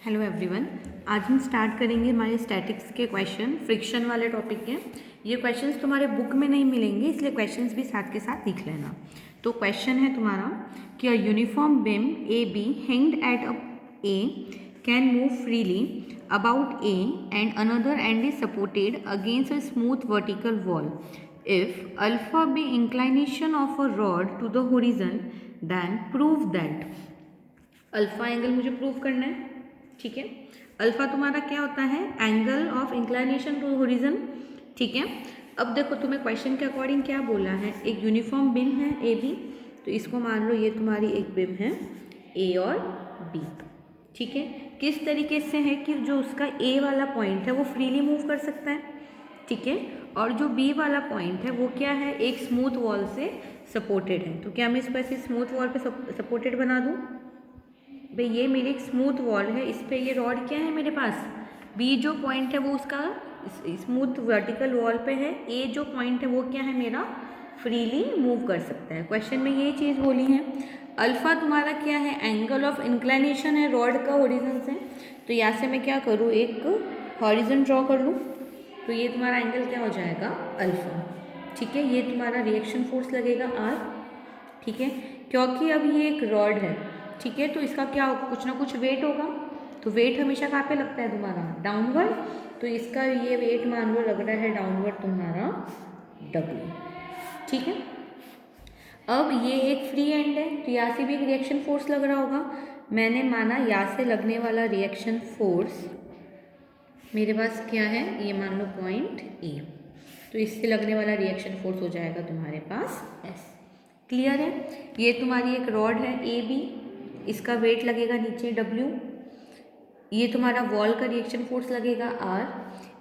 Hello everyone, आज हम start करेंगे हमारे स्टैटिक्स के क्वेश्चन फ्रिक्शन वाले टॉपिक के। ये क्वेश्चंस तुम्हारे बुक में नहीं मिलेंगे, इसलिए क्वेश्चंस भी साथ के साथ लिख लेना। तो क्वेश्चन है तुम्हारा कि a uniform beam A B hanged at a A can move freely about A and another end is supported against a smooth vertical wall if alpha be inclination of a rod to the horizon then prove that. Alpha angle मुझे prove करना है, ठीक है। Alpha तुम्हारा क्या होता है? Angle of inclination to horizon, ठीक है। अब देखो तुम्हें क्वेश्चन के अकॉर्डिंग क्या बोला है, एक यूनिफॉर्म बीम है ए बी, तो इसको मान लो ये तुम्हारी एक बीम है ए और बी, ठीक है। किस तरीके से है कि जो उसका ए वाला पॉइंट है वो फ्रीली मूव कर सकता है, ठीक है, और जो बी वाला पॉइंट है वो क्या है, एक स्मूथ वॉल से सपोर्टेड है। तो क्या मैं इसको ऐसे स्मूथ वॉल पे सपोर्टेड बना दूँ? भाई ये मेरी एक स्मूथ वॉल है, इस पे ये रॉड क्या है मेरे पास, बी जो पॉइंट है वो उसका स्मूथ वर्टिकल वॉल पे है, ए जो पॉइंट है वो क्या है मेरा, फ्रीली मूव कर सकता है। क्वेश्चन में ये चीज़ बोली है। अल्फा तुम्हारा क्या है, एंगल ऑफ इंक्लाइनेशन है रॉड का होरिजन से। तो यहाँ से मैं क्या करूँ, एक हॉरिजन ड्रॉ कर लूँ, तो ये तुम्हारा एंगल क्या हो जाएगा, अल्फा, ठीक है। ये तुम्हारा रिएक्शन फोर्स लगेगा आर, ठीक है, क्योंकि अब ये एक रॉड है, ठीक है, तो इसका क्या होगा, कुछ ना कुछ वेट होगा। तो वेट हमेशा कहाँ पे लगता है तुम्हारा, डाउनवर्ड। तो इसका ये वेट मान लो लग रहा है डाउनवर्ड तुम्हारा डब्ल्यू, ठीक है। अब ये एक फ्री एंड है, तो यहाँ से भी एक रिएक्शन फोर्स लग रहा होगा। मैंने माना यहाँ से लगने वाला रिएक्शन फोर्स मेरे पास क्या है, ये मान लो पॉइंट ए, तो इससे लगने वाला रिएक्शन फोर्स हो जाएगा तुम्हारे पास एस। क्लियर है? ये तुम्हारी एक रॉड है ए बी, इसका वेट लगेगा नीचे डब्ल्यू, ये तुम्हारा वॉल का रिएक्शन फोर्स लगेगा आर,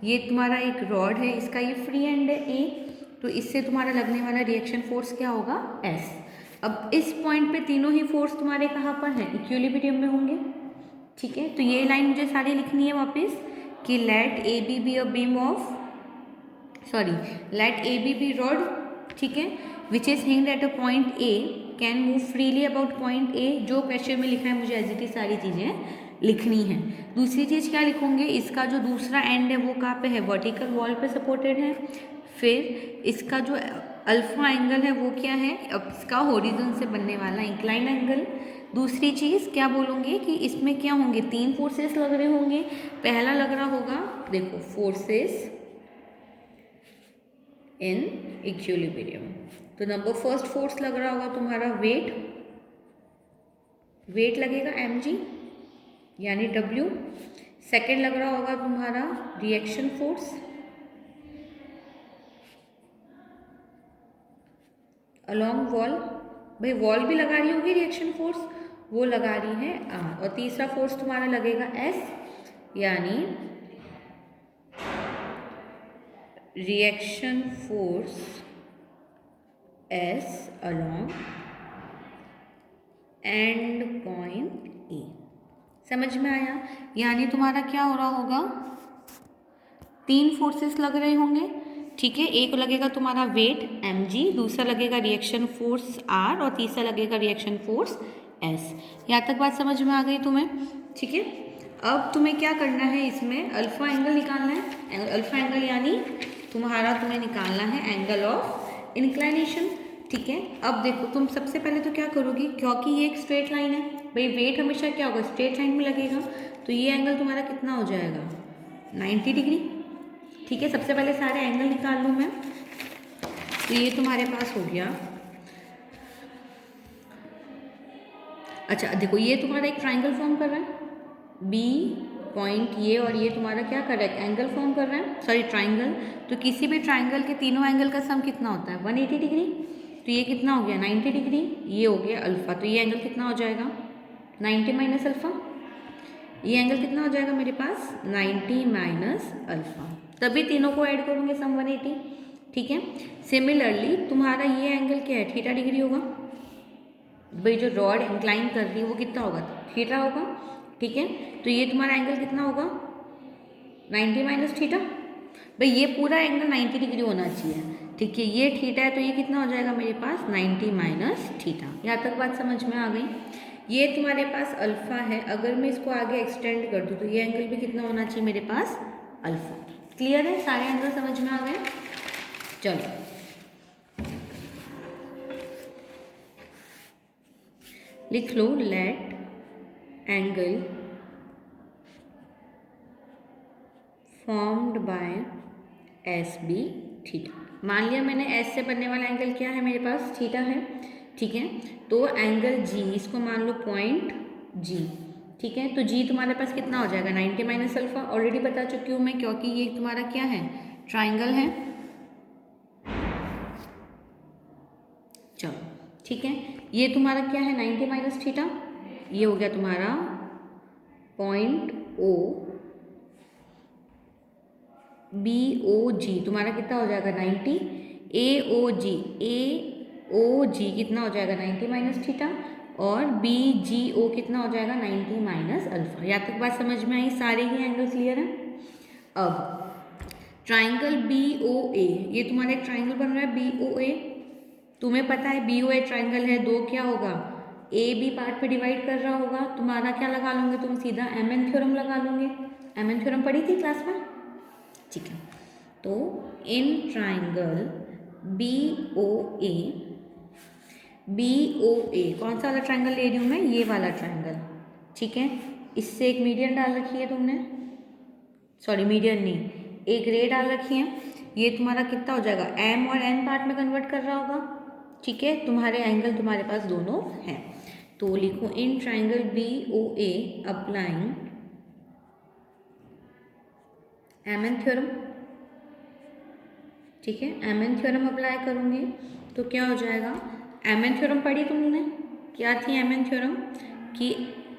ये तुम्हारा एक रॉड है, इसका ये फ्री एंड है ए, तो इससे तुम्हारा लगने वाला रिएक्शन फोर्स क्या होगा, एस। अब इस पॉइंट पे तीनों ही फोर्स तुम्हारे कहाँ पर हैं, इक्विलिब्रियम में होंगे, ठीक है। तो ये लाइन मुझे सारी लिखनी है वापस कि let A B B a beam of, sorry, let A B rod, ठीक है, which is hanged at a point A can move freely about point A. जो क्वेश्चन में लिखा है मुझे एज इट इज सारी चीज़ें लिखनी है। दूसरी चीज़ क्या लिखूंगे, इसका जो दूसरा एंड है वो कहाँ पे है, वर्टिकल वॉल पे सपोर्टेड है। फिर इसका जो अल्फा एंगल है वो क्या है, अब इसका होरिजन से बनने वाला इंक्लाइन एंगल। दूसरी चीज़ क्या बोलूँगी कि इसमें क्या होंगे, तीन फोर्सेस लग रहे होंगे। पहला लग रहा होगा, देखो, फोर्सेस इन इक्विलिब्रियम, तो नंबर फर्स्ट फोर्स लग रहा होगा तुम्हारा वेट, वेट लगेगा mg यानी w। सेकेंड लग रहा होगा तुम्हारा रिएक्शन फोर्स, अलोंग वॉल, भाई वॉल भी लगा रही होगी रिएक्शन फोर्स, वो लगा रही है आर। और तीसरा फोर्स तुम्हारा लगेगा एस, यानी reaction force S along and point A. समझ में आया? यानी तुम्हारा क्या हो रहा होगा, तीन फोर्सेस लग रहे होंगे, ठीक है। एक लगेगा तुम्हारा वेट mg, दूसरा लगेगा रिएक्शन फोर्स r, और तीसरा लगेगा रिएक्शन फोर्स s। यहाँ तक बात समझ में आ गई तुम्हें, ठीक है। अब तुम्हें क्या करना है, इसमें अल्फा एंगल निकालना है। अल्फा एंगल यानी तुम्हें निकालना है एंगल ऑफ इंक्लाइनेशन, ठीक है। अब देखो तुम सबसे पहले तो क्या करोगी, क्योंकि ये एक स्ट्रेट लाइन है, भाई वेट हमेशा क्या होगा, स्ट्रेट लाइन में लगेगा, तो ये एंगल तुम्हारा कितना हो जाएगा, 90 डिग्री, ठीक है। सबसे पहले सारे एंगल निकाल लूँ मैं, तो ये तुम्हारे पास हो गया। अच्छा देखो, ये तुम्हारा एक ट्राइंगल फॉर्म कर रहा है, बी पॉइंट ये, और ये तुम्हारा क्या कर रहा है, एंगल फॉर्म कर रहा है, सॉरी ट्राइंगल। तो किसी भी ट्राइंगल के तीनों एंगल का सम कितना होता है, 180 डिग्री। तो ये कितना हो गया, 90 डिग्री, ये हो गया अल्फा, तो ये एंगल कितना हो जाएगा, 90 माइनस अल्फा। ये एंगल कितना हो जाएगा मेरे पास, 90 माइनस अल्फा, तभी तीनों को ऐड करूँगे सम 180, ठीक है। सिमिलरली तुम्हारा ये एंगल क्या है, थीटा डिग्री होगा, भाई जो रॉड इंक्लाइन कर रही है वो कितना होगा, थीटा होगा, ठीक है। तो ये तुम्हारा एंगल कितना होगा, 90 माइनस थीटा, भाई ये पूरा एंगल 90 डिग्री होना चाहिए, ठीक है। ये थीटा है तो ये कितना हो जाएगा मेरे पास, 90 माइनस थीटा। यहाँ तक बात समझ में आ गई। ये तुम्हारे पास अल्फ़ा है, अगर मैं इसको आगे एक्सटेंड कर दूँ तो ये एंगल भी कितना होना चाहिए मेरे पास? अल्फ़ा। क्लियर है? सारे एंगल समझ में आ गए? चलो लिख लो, let angle formed by S B theta. मान लिया मैंने एस से बनने वाला एंगल क्या है मेरे पास? थीटा है, ठीक है। तो एंगल जी, इसको मान लो पॉइंट जी, ठीक है। तो जी तुम्हारे पास कितना हो जाएगा? 90 माइनस अल्फा। ऑलरेडी बता चुकी हूँ मैं, क्योंकि ये तुम्हारा क्या है? ट्राइंगल है। चलो ठीक है, ये तुम्हारा क्या है? 90 माइनस थीटा। ये हो गया तुम्हारा पॉइंट ओ बी ओ जी, तुम्हारा कितना हो जाएगा? 90। ए ओ जी कितना हो जाएगा? 90 माइनस थीटा। और बी जी ओ कितना हो जाएगा? 90 माइनस अल्फा। यहाँ तक बात समझ में आई? सारे ही एंगल क्लियर हैं। अब ट्राइंगल बी ओ ए, ये तुम्हारा एक ट्राइंगल बन रहा है बी ओ ए। तुम्हें पता है बी ओ ए ट्राइंगल है, दो क्या होगा? ए बी पार्ट पे डिवाइड कर रहा होगा। तुम्हारा क्या लगा लोगे तुम? सीधा एम एन थ्योरम लगा लोगे। एम एन थ्योरम पढ़ी थी क्लास में, ठीक है। तो in triangle B O A, B O A कौन सा वाला ट्राइंगल ले रही हूँ मैं? ये वाला ट्राइंगल, ठीक है। इससे एक मीडियन डाल रखी है तुमने, सॉरी मीडियन नहीं, एक रे डाल रखी है। ये तुम्हारा कितना हो जाएगा? एम और एन पार्ट में कन्वर्ट कर रहा होगा, ठीक है। तुम्हारे एंगल तुम्हारे पास दोनों हैं। तो लिखो in triangle B O A applying M N theorem, ठीक है। एम एन थ्योरम अप्लाई करूँगी तो क्या हो जाएगा? एम एन थ्योरम पढ़ी तुमने? क्या थी एम एन थ्योरम? कि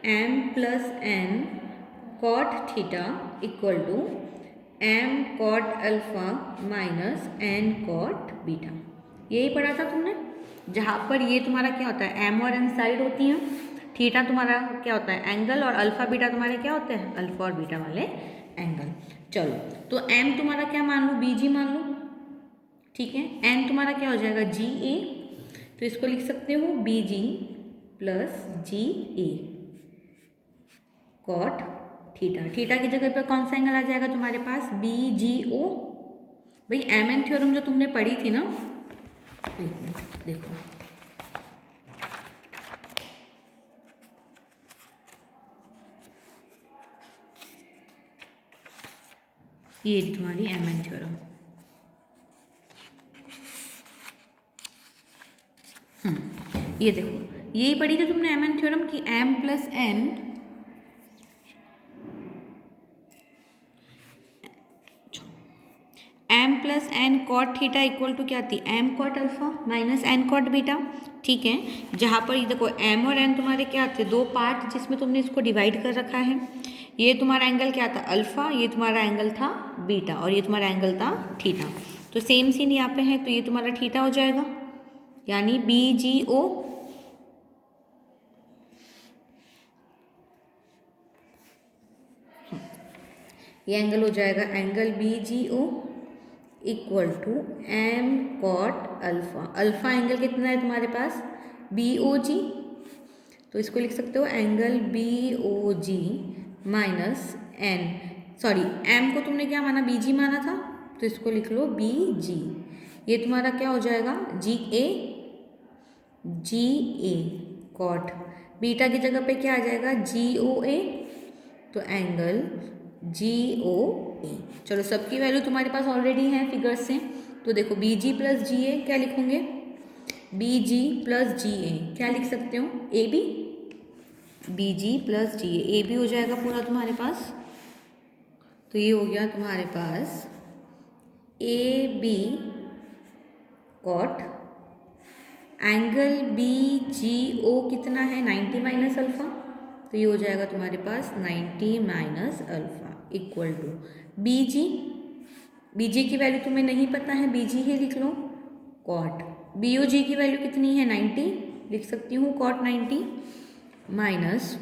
M plus N cot theta equal to M cot alpha minus N cot beta. यही पढ़ा था तुमने, जहाँ पर ये तुम्हारा क्या होता है? एम और एन साइड होती हैं, थीटा तुम्हारा क्या होता है? एंगल, और अल्फा बीटा तुम्हारे क्या होते हैं? अल्फा और बीटा वाले एंगल। चलो तो एम तुम्हारा क्या मान लो? बी जी मान लो, ठीक है। एन तुम्हारा क्या हो जाएगा? जी ए। तो इसको लिख सकते हो B G plus G A cot theta. Theta की जगह पर कौन सा एंगल आ जाएगा तुम्हारे पास? बी जी ओ। भाई एम एन थ्योरम जो तुमने पढ़ी थी ना, देखो ये तुम्हारी एम एन थ्योरम, ये देखो यही पढ़ी थी तुमने एम एन थ्योरम की M plus N M plus N cot theta equal to क्या थी? M cot alpha minus N cot beta, ठीक है। जहाँ पर ये देखो एम और एन तुम्हारे क्या थे? दो पार्ट जिसमें तुमने इसको डिवाइड कर रखा है। ये तुम्हारा एंगल क्या था? अल्फा। ये तुम्हारा एंगल था बीटा, और ये तुम्हारा एंगल था थीटा। तो सेम सीन यहाँ पे है, तो ये तुम्हारा थीटा हो जाएगा, यानी बी जी ओ। ये एंगल हो जाएगा angle B G O equal to M cot alpha. Alpha angle कितना है तुम्हारे पास? बी ओ जी। तो इसको लिख सकते हो एंगल बी ओ जी माइनस एन, सॉरी एम को तुमने क्या माना? बी जी माना था, तो इसको लिख लो बी जी। ये तुम्हारा क्या हो जाएगा? जी ए कॉट। बीटा की जगह पे क्या आ जाएगा? जी ओ ए। तो एंगल जी ओ ए। चलो सबकी वैल्यू तुम्हारे पास ऑलरेडी है फिगर्स से। तो देखो बी जी प्लस जी ए क्या लिखोगे? बी जी प्लस जी ए क्या लिख सकते हो? A B. B G plus G A B हो जाएगा पूरा तुम्हारे पास। तो ये हो गया तुम्हारे पास A B cot angle B G O कितना है? 90 माइनस अल्फा। तो ये हो जाएगा तुम्हारे पास 90 minus alpha equal to B G. B G की वैल्यू तुम्हें नहीं पता है, बी जी ही लिख लो कॉट। बी ओ जी की वैल्यू कितनी है? 90, लिख सकती हूँ कॉट 90 माइनस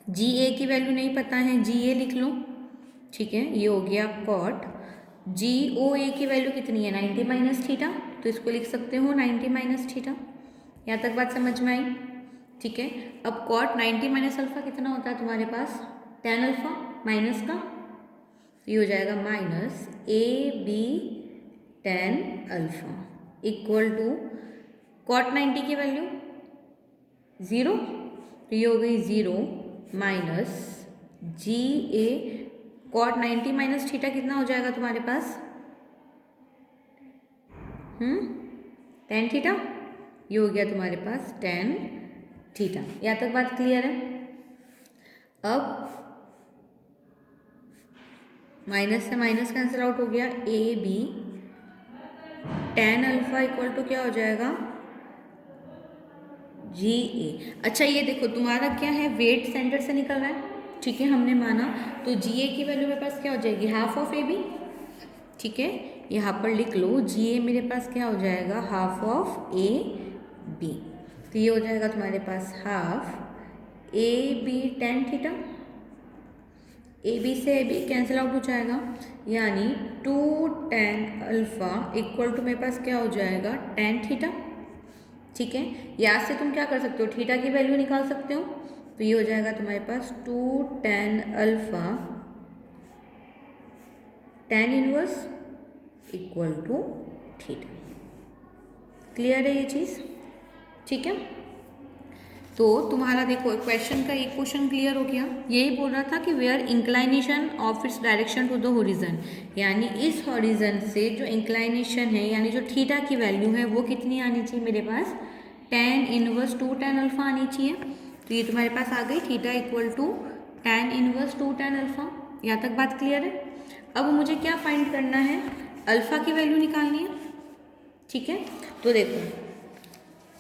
जी ए की वैल्यू नहीं पता है, जी ए लिख लो, ठीक है। ये हो गया कॉट जी ओ ए की वैल्यू कितनी है? 90 माइनस थीटा। तो इसको लिख सकते हो 90 माइनस थीटा। यहाँ तक बात समझ में आई? ठीक है। अब कॉट 90 माइनस अल्फा कितना होता है तुम्हारे पास, टेन अल्फा माइनस का, ये हो जाएगा minus A B tan alpha equal to cot 90 की वैल्यू 0, तो ये हो गई 0 minus G A cot 90 minus theta कितना हो जाएगा तुम्हारे पास, टेन थीटा, ये हो गया तुम्हारे पास टेन थीटा। यहाँ तक बात क्लियर है। अब माइनस से माइनस कैंसिल आउट हो गया, A B tan alpha equal to क्या हो जाएगा, जी ए। अच्छा ये देखो तुम्हारा क्या है, वेट सेंटर से निकल रहा है, ठीक है, हमने माना, तो जी ए की वैल्यू मेरे पास क्या हो जाएगी, हाफ ऑफ ए बी, ठीक है, यहाँ पर लिख लो जी ए मेरे पास क्या हो जाएगा, हाफ ऑफ ए बी, तो ये हो जाएगा तुम्हारे पास half A B tan theta, A B से ए बी कैंसिल आउट हो जाएगा, यानी two tan alpha equal to मेरे पास क्या हो जाएगा, टेन थीटा, ठीक है। यहाँ से तुम क्या कर सकते हो, थीटा की वैल्यू निकाल सकते हो, तो ये हो जाएगा तुम्हारे पास two tan alpha tan inverse equal to theta. Clear है ये चीज़, ठीक है। तो तुम्हारा देखो क्वेश्चन का एक क्वेश्चन क्लियर हो गया, यही बोल रहा था कि where inclination of its direction to the horizon, यानी इस होरिजन से जो इंक्लाइनेशन है यानी जो थीटा की वैल्यू है वो कितनी आनी चाहिए मेरे पास, tan inverse two tan alpha आनी चाहिए, तो ये तुम्हारे पास आ गई theta equal to tan inverse two tan alpha. यहाँ तक बात क्लियर है। अब मुझे क्या फाइंड करना है, अल्फा की वैल्यू निकालनी है, ठीक है। तो देखो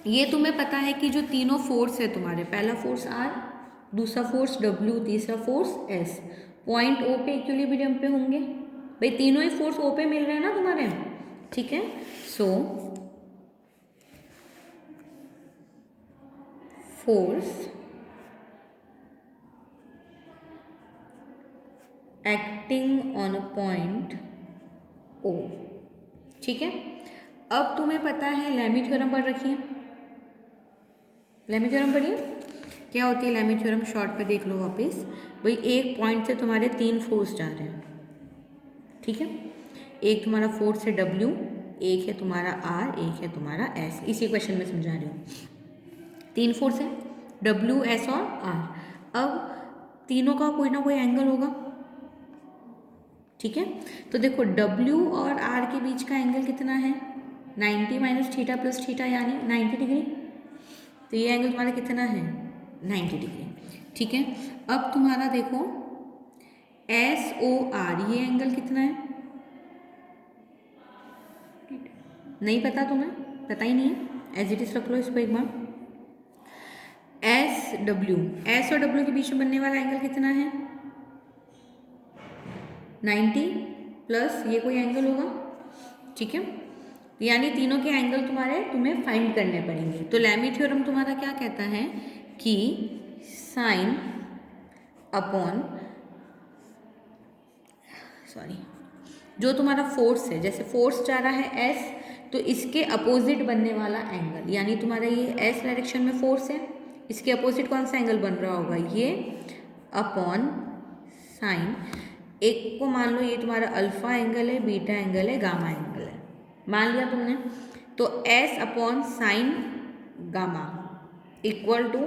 ये तुम्हें पता है कि जो तीनों फोर्स है तुम्हारे, पहला फोर्स आर, दूसरा फोर्स डब्ल्यू, तीसरा फोर्स एस, पॉइंट ओ पे इक्विलिब्रियम पे होंगे, भाई तीनों ही फोर्स ओ पे मिल रहे हैं ना तुम्हारे, ठीक है। So force acting on a point O, ठीक है। अब तुम्हें पता है लेमी थ्योरम पढ़ रखी है, लेमी थ्योरम पढ़िए, क्या होती है लेमी थ्योरम, शॉर्ट पे देख लो वापस, भाई एक पॉइंट से तुम्हारे तीन फोर्स जा रहे हैं, ठीक है, एक तुम्हारा फोर्स है डब्ल्यू, एक है तुम्हारा आर, एक है तुम्हारा एस, इसी क्वेश्चन में समझा रही हूँ, तीन फोर्स है डब्ल्यू एस और आर, अब तीनों का कोई ना कोई एंगल होगा, ठीक है। तो देखो डब्ल्यू और आर के बीच का एंगल कितना है, 90 माइनस थीटा प्लस थीटा यानी 90 डिग्री, तो ये एंगल तुम्हारा कितना है, 90 डिग्री, ठीक है। अब तुम्हारा देखो एस ओ आर, ये एंगल कितना है, नहीं पता तुम्हें, पता ही नहीं है, एज इट इज रख लो इसको एक बार, एस डब्ल्यू, एस और डब्ल्यू के बीच में बनने वाला एंगल कितना है, 90 प्लस ये कोई एंगल होगा, ठीक है, यानी तीनों के एंगल तुम्हें फाइंड करने पड़ेंगे। तो लेमी थ्योरम तुम्हारा क्या कहता है कि साइन अपॉन जो तुम्हारा फोर्स है, जैसे फोर्स जा रहा है एस, तो इसके अपोजिट बनने वाला एंगल, यानी तुम्हारा ये एस डायरेक्शन में फोर्स है, इसके अपोजिट कौन सा एंगल बन रहा होगा, ये अपॉन साइन, एक को मान लो ये तुम्हारा अल्फा एंगल है, बीटा एंगल है, गामा एंगल है, मान लिया तुमने, तो S upon sine gamma equal to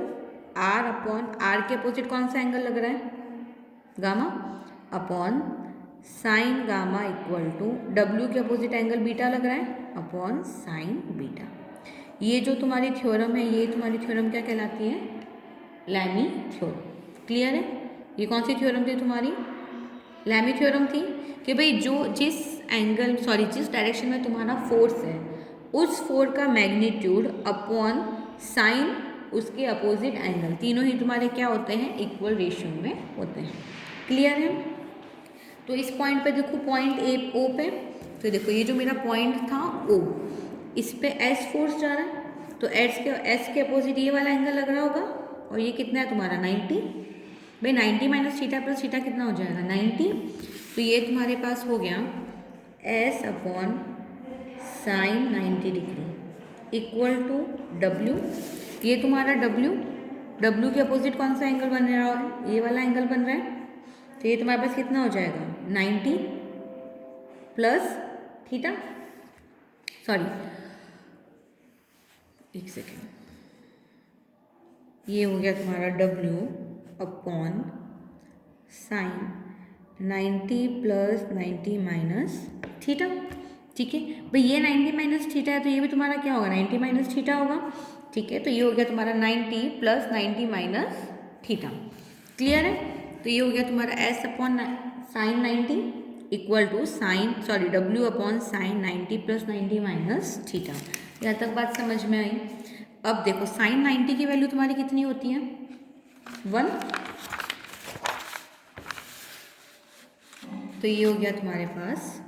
R upon, R के अपोजिट कौन सा एंगल लग रहा है, gamma, upon sine gamma equal to W के अपोजिट एंगल बीटा लग रहा है, अपॉन साइन बीटा। ये जो तुम्हारी थ्योरम है, ये तुम्हारी थ्योरम क्या कहलाती है, लेमी थ्योरम। क्लियर है, ये कौन सी थ्योरम थी तुम्हारी, लेमी थ्योरम थी, कि भाई जिस डायरेक्शन में तुम्हारा फोर्स है, उस फोर्स का मैग्नीट्यूड अपॉन साइन उसके अपोजिट एंगल, तीनों ही तुम्हारे क्या होते हैं, इक्वल रेशियो में होते हैं। क्लियर है। तो इस पॉइंट पे देखो, पॉइंट ए ओ पे, तो देखो ये जो मेरा पॉइंट था ओ, इस पे एस फोर्स जा रहा है, तो एस के अपोजिट ये वाला एंगल लग रहा होगा, और ये कितना है तुम्हारा 90, भाई 90 माइनस थीटा प्लस थीटा कितना हो जाएगा 90, तो ये तुम्हारे पास हो गया S upon sine 90 degree equal to W, ये तुम्हारा डब्ल्यू डब्ल्यू के अपोजिट कौन सा एंगल बन रहा है, ये वाला एंगल बन रहा है। तो ये तुम्हारे पास कितना हो जाएगा 90 प्लस थीटा, सॉरी एक सेकेंड, ये हो गया तुम्हारा W upon sine 90 plus 90 minus theta. ठीक है भाई, ये 90 माइनस थीटा है तो ये भी तुम्हारा क्या होगा 90 माइनस थीटा होगा। ठीक है, तो ये हो गया तुम्हारा 90 प्लस 90 माइनस थीटा। क्लियर है, तो ये हो गया तुम्हारा S upon sine 90 equal to W upon sine 90 plus 90 minus theta. यहाँ तक बात समझ में आई। अब देखो साइन 90 की वैल्यू तुम्हारी कितनी होती है 1, तो ये हो गया तुम्हारे पास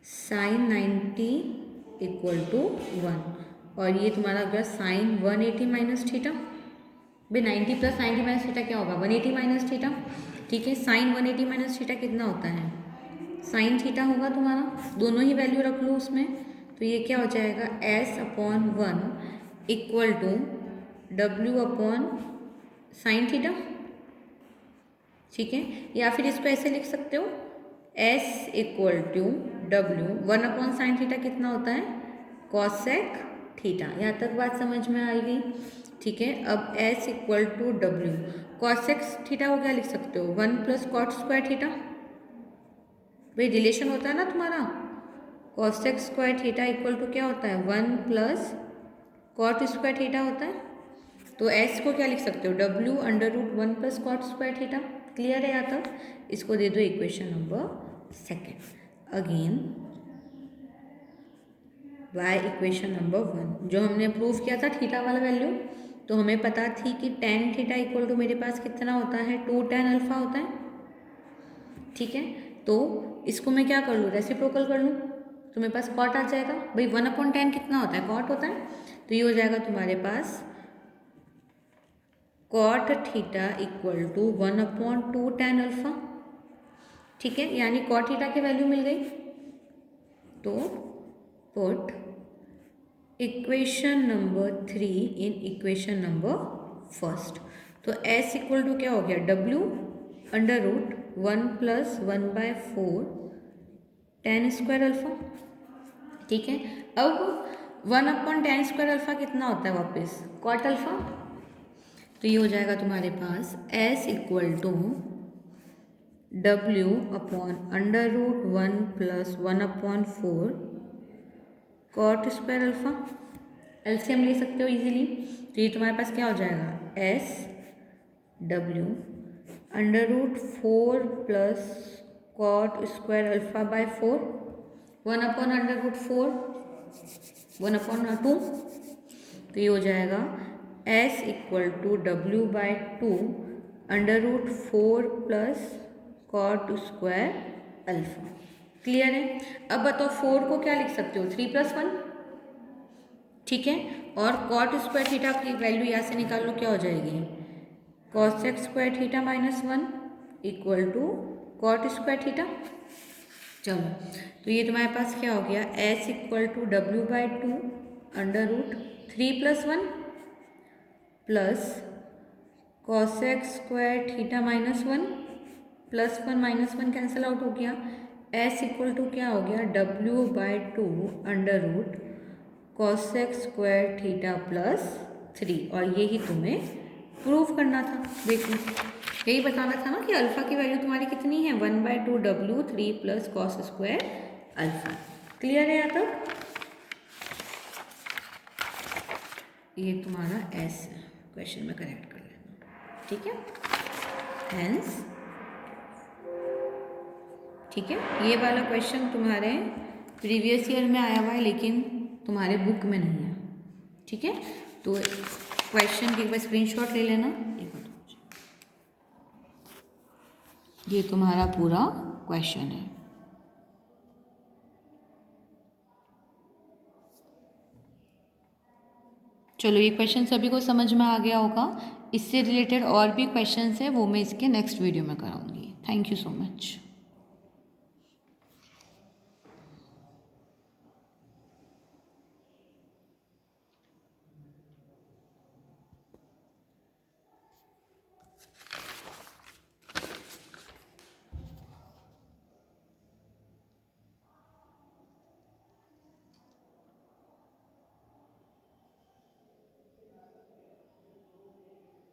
साइन 90 इक्वल टू 1, और ये तुम्हारा हो गया साइन 180 माइनस थीटा। भाई 90 प्लस 90 माइनस थीटा क्या होगा 180 माइनस थीटा। ठीक है, साइन 180 माइनस थीटा कितना होता है साइन थीटा होगा तुम्हारा, दोनों ही वैल्यू रख लो उसमें। तो ये क्या हो जाएगा S upon 1 equal to W upon sine theta. ठीक है, या फिर इसको ऐसे लिख सकते हो S equal to W 1 upon sine theta कितना होता है कॉसेक थीटा। यहाँ तक बात समझ में आई गई। ठीक है, अब S equal to W cosec theta को क्या लिख सकते हो 1 प्लस कॉट स्क्वायर थीटा। भाई रिलेशन होता है ना तुम्हारा, cosec square theta equal to क्या होता है 1 प्लस कॉट स्क्वायर थीटा होता है। तो एस को क्या लिख सकते हो W under root 1 plus cot square theta. Clear है यहाँ तक, इसको दे दो equation number 2। Again why equation number 1 जो हमने प्रूव किया था थीटा वाला वैल्यू, तो हमें पता थी कि टेन थीटा इक्वल टू मेरे पास कितना होता है 2 tan अल्फा होता है। ठीक है, तो इसको मैं क्या कर लूँ रेसिप्रोकल कर लूँ तो मेरे पास कॉट आ जाएगा। भाई 1 अपॉन 10 कितना होता है कॉट होता है, तो ये हो जाएगा तुम्हारे पास cot theta equal to 1 upon 2 tan alpha. ठीक है, यानी कॉट थीटा की वैल्यू मिल गई। तो put equation number 3 in equation number 1। तो एस इक्वल टू क्या हो गया W under root 1 plus 1/4 tan square alpha. ठीक है, अब 1 अपॉन tan स्क्वायर अल्फा कितना होता है वापस कॉट अल्फा। तो ये हो जाएगा तुम्हारे पास S equal to W upon under root 1 plus 1/4 cot square alpha. LCM ले सकते हो इजीली, तो ये तुम्हारे पास क्या हो जाएगा S W under root 4 plus cot square alpha by 4 1 upon under root 4 1 upon 2। तो ये हो जाएगा S equal to W by 2 under root 4 plus cot square alpha. Clear है, अब बताओ 4 को क्या लिख सकते हो 3 + 1। ठीक है, और कॉट स्क्वायर थीटा की वैल्यू यहाँ से निकाल लो क्या हो जाएगी cosec square theta -1 equal to cot square theta. चलो, तो ये तुम्हारे पास क्या हो गया S equal to W by 2 under root 3 + 1 plus cosec square theta -1 plus 1 - 1 cancel out हो गया। एस इक्वल टू क्या हो गया W by 2 under root cosec square theta +3, और यही तुम्हें प्रूव करना था। देखो यही बताना था ना कि अल्फा की वैल्यू तुम्हारी कितनी है 1/2 W 3 plus cos square alpha. Clear है यहाँ तक, ये तुम्हारा एस है, क्वेश्चन में करेक्ट कर लेना। ठीक है, हेंस ठीक है, ये वाला क्वेश्चन तुम्हारे प्रीवियस ईयर में आया हुआ है लेकिन तुम्हारे बुक में नहीं है। ठीक है, तो क्वेश्चन की एक बार स्क्रीनशॉट ले लेना। ये तुम्हारा पूरा क्वेश्चन है। चलो, ये क्वेश्चन सभी को समझ में आ गया होगा। इससे रिलेटेड और भी क्वेश्चंस है वो मैं इसके नेक्स्ट वीडियो में कराऊंगी। Thank you so much.